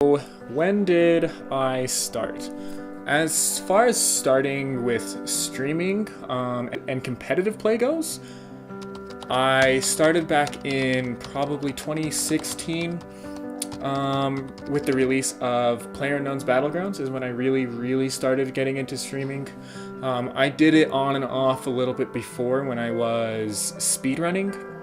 When did I start? As far as starting with streaming and competitive play goes, I started back in probably 2016 with the release of PlayerUnknown's Battlegrounds is when I really started getting into streaming. I did it on and off a little bit before when I was speedrunning.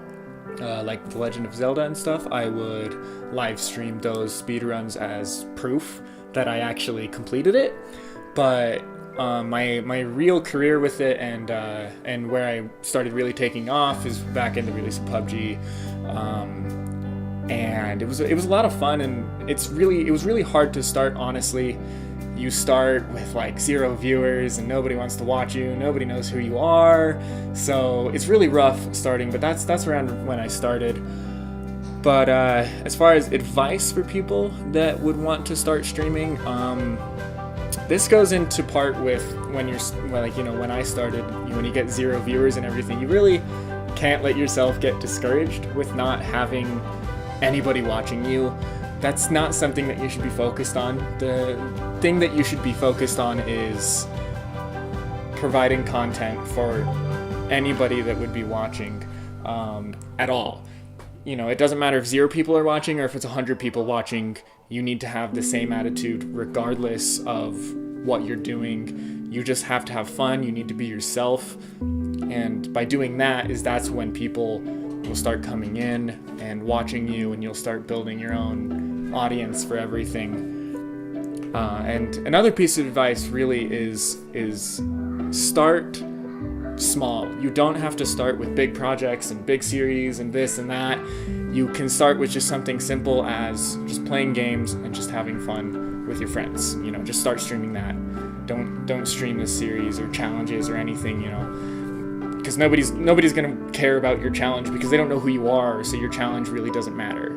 Like The Legend of Zelda and stuff. I would live stream those speedruns as proof that I actually completed it. But my real career with it and where I started really taking off is back in the release of PUBG. And it was a lot of fun, and it was really hard to start, honestly. You start with like 0 viewers and nobody wants to watch you, nobody knows who you are, so it's really rough starting, but that's around when I started. But as far as advice for people that would want to start streaming, this goes into part with when when I started, when you get 0 viewers and everything, you really can't let yourself get discouraged with not having anybody watching you. That's not something that you should be focused on. The thing that you should be focused on is providing content for anybody that would be watching at all. You know, it doesn't matter if 0 people are watching or if it's 100 people watching. You need to have the same attitude regardless of what you're doing. You just have to have fun. You need to be yourself. And by doing that's when people will start coming in and watching you, and you'll start building your own audience for everything. And another piece of advice really is start small. You don't have to start with big projects and big series and this and that. You can start with just something simple as just playing games and just having fun with your friends. You know, just start streaming that. Don't stream the series or challenges or anything, you know, because nobody's gonna care about your challenge because they don't know who you are, so your challenge really doesn't matter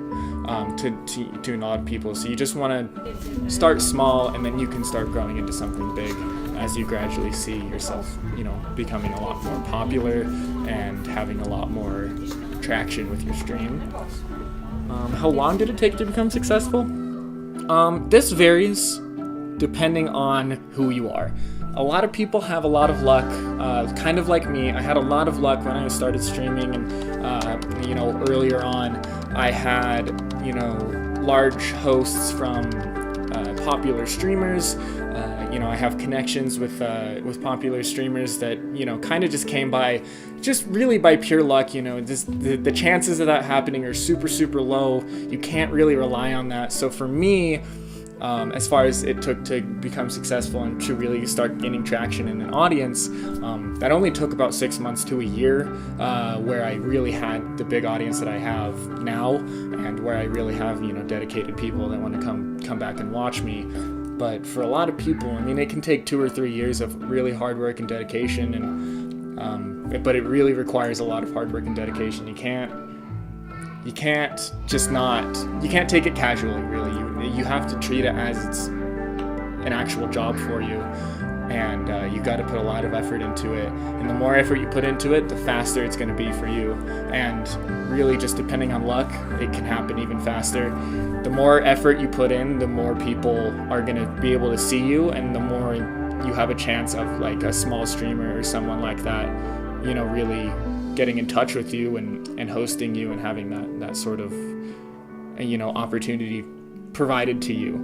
to a lot of people. So you just want to start small, and then you can start growing into something big as you gradually see yourself, you know, becoming a lot more popular and having a lot more traction with your stream. How long did it take to become successful? This varies depending on who you are. A lot of people have a lot of luck, kind of like me. I had a lot of luck when I started streaming, and earlier on I had, large hosts from popular streamers. I have connections with popular streamers that, kind of just came by, just really by pure luck. The chances of that happening are super low. You can't really rely on that. So for me, as far as it took to become successful and to really start gaining traction in an audience, that only took about 6 months to a year, where I really had the big audience that I have now, and where I really have, dedicated people that want to come back and watch me. But for a lot of people, I mean, it can take 2 or 3 years of really hard work and dedication, but it really requires a lot of hard work and dedication. You can't take it casually, really. You have to treat it as it's an actual job for you, and you got to put a lot of effort into it. And the more effort you put into it, the faster it's going to be for you. And really, just depending on luck, it can happen even faster. The more effort you put in, the more people are going to be able to see you, and the more you have a chance of, like, a small streamer or someone like that, really getting in touch with you and hosting you and having that sort of opportunity provided to you.